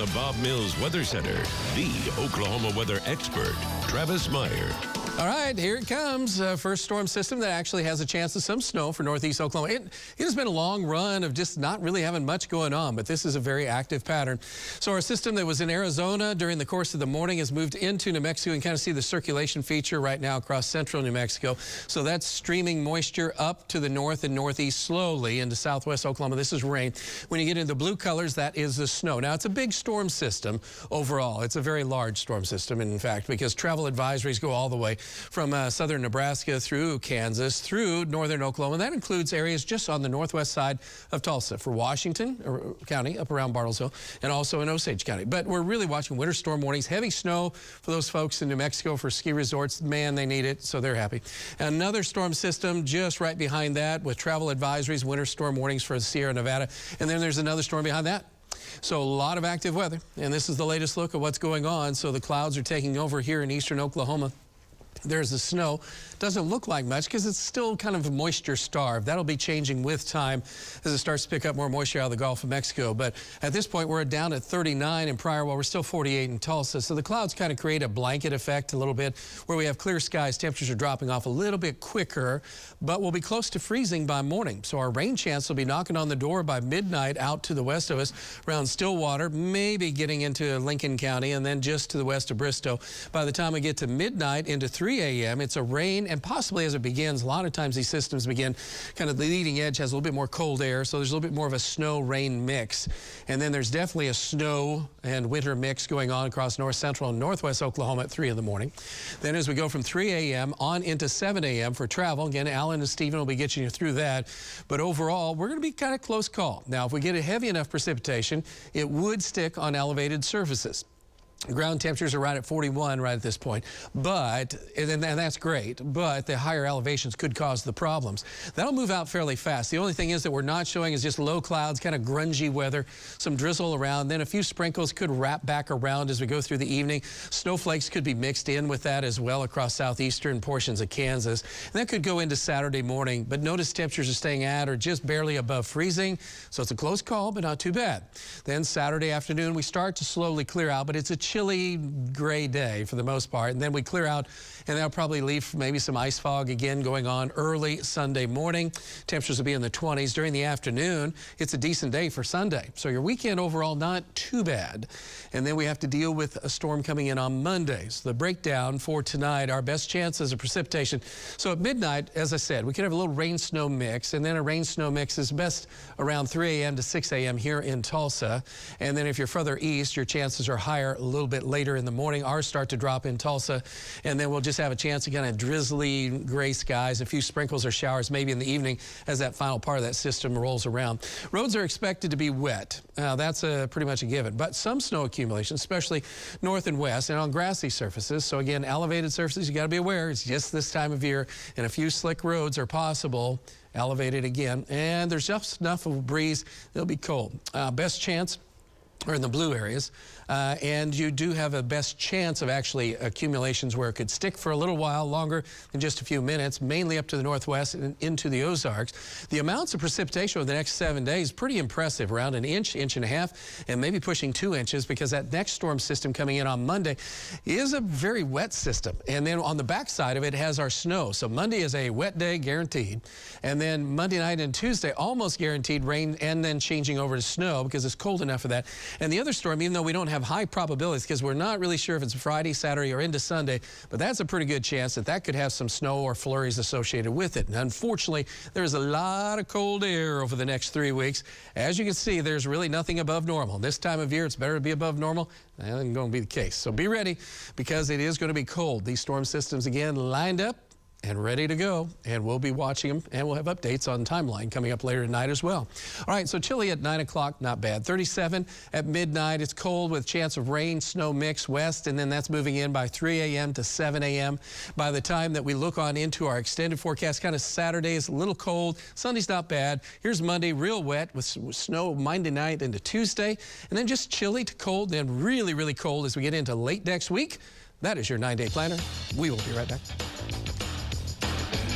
the Bob Mills Weather Center, the Oklahoma weather expert, Travis Meyer. All right, here it comes. First storm system that actually has a chance of some snow for northeast Oklahoma. It has been a long run of just not really having much going on, but this is a very active pattern. So our system that was in Arizona during the course of the morning has moved into New Mexico. You can kind of see the circulation feature right now across central New Mexico. So that's streaming moisture up to the north and northeast slowly into southwest Oklahoma. This is rain. When you get into the blue colors, that is the snow. Now, it's a big storm system overall. It's a very large storm system, in fact, because travel advisories go all the way from southern Nebraska through Kansas, through northern Oklahoma. And that includes areas just on the northwest side of Tulsa for Washington County, up around Bartlesville, and also in Osage County. But we're really watching winter storm warnings, heavy snow for those folks in New Mexico for ski resorts. Man, they need it, so they're happy. Another storm system just right behind that with travel advisories, winter storm warnings for Sierra Nevada. And then there's another storm behind that. So a lot of active weather. And this is the latest look at what's going on. So the clouds are taking over here in eastern Oklahoma. There's the snow. Doesn't look like much because it's still kind of moisture starved. That'll be changing with time as it starts to pick up more moisture out of the Gulf of Mexico. But at this point, we're down at 39 in Pryor, while we're still 48 in Tulsa. So the clouds kind of create a blanket effect a little bit where we have clear skies. Temperatures are dropping off a little bit quicker, but we'll be close to freezing by morning. So our rain chance will be knocking on the door by midnight out to the west of us around Stillwater, maybe getting into Lincoln County, and then just to the west of Bristow. By the time we get to midnight into 3 a.m., it's a rain, and possibly as it begins, a lot of times these systems begin kind of the leading edge has a little bit more cold air, so there's a little bit more of a snow-rain mix. And then there's definitely a snow and winter mix going on across north central and northwest Oklahoma at 3 in the morning. Then as we go from 3 a.m. on into 7 a.m. for travel, again, Alan and Stephen will be getting you through that. But overall, we're going to be kind of close call. Now, if we get a heavy enough precipitation, it would stick on elevated surfaces. Ground temperatures are right at 41 right at this point, but, and that's great, but the higher elevations could cause the problems. That'll move out fairly fast. The only thing is that we're not showing is just low clouds, kind of grungy weather, some drizzle around, then a few sprinkles could wrap back around as we go through the evening. Snowflakes could be mixed in with that as well across southeastern portions of Kansas. And that could go into Saturday morning, but notice temperatures are staying at or just barely above freezing, so it's a close call, but not too bad. Then Saturday afternoon, we start to slowly clear out, but it's a chilly gray day for the most part, and then we clear out, and that'll probably leave maybe some ice fog again going on early Sunday morning. Temperatures will be in the 20s during the afternoon. It's a decent day for Sunday, so your weekend overall not too bad. And then we have to deal with a storm coming in on Monday. So the breakdown for tonight, our best chances of precipitation. So at midnight, as I said, we could have a little rain snow mix, and then a rain snow mix is best around 3 a.m. to 6 a.m. here in Tulsa. And then if you're further east, your chances are higher a little bit later in the morning. Ours start to drop in Tulsa, and then we'll just have a chance of kind of drizzly gray skies, a few sprinkles or showers maybe in the evening as that final part of that system rolls around. Roads are expected to be wet. That's pretty much a given, but some snow accumulation, especially north and west and on grassy surfaces. So again, elevated surfaces, you got to be aware it's just this time of year, and a few slick roads are possible. Elevated again, and there's just enough of a breeze. It'll be cold. Best chance or in the blue areas, and you do have a best chance of actually accumulations where it could stick for a little while longer than just a few minutes, mainly up to the northwest and into the Ozarks. The amounts of precipitation over the next 7 days, pretty impressive, around an inch, inch and a half, and maybe pushing 2 inches, because that next storm system coming in on Monday is a very wet system. And then on the backside of it has our snow. So Monday is a wet day guaranteed, and then Monday night and Tuesday almost guaranteed rain, and then changing over to snow because it's cold enough for that. And the other storm, even though we don't have high probabilities because we're not really sure if it's Friday, Saturday, or into Sunday, but that's a pretty good chance that that could have some snow or flurries associated with it. And unfortunately, there's a lot of cold air over the next 3 weeks. As you can see, there's really nothing above normal. This time of year, it's better to be above normal. That isn't going to be the case. So be ready, because it is going to be cold. These storm systems, again, lined up and ready to go, and we'll be watching them, and we'll have updates on timeline coming up later tonight as well. All right, so chilly at 9 o'clock, not bad. 37 at midnight. It's cold with chance of rain, snow mix west, and then that's moving in by 3 a.m. to 7 a.m. By the time that we look on into our extended forecast, kind of Saturday is a little cold. Sunday's not bad. Here's Monday, real wet with snow Monday night into Tuesday, and then just chilly to cold, then really, really cold as we get into late next week. That is your 9-day planner. We will be right back.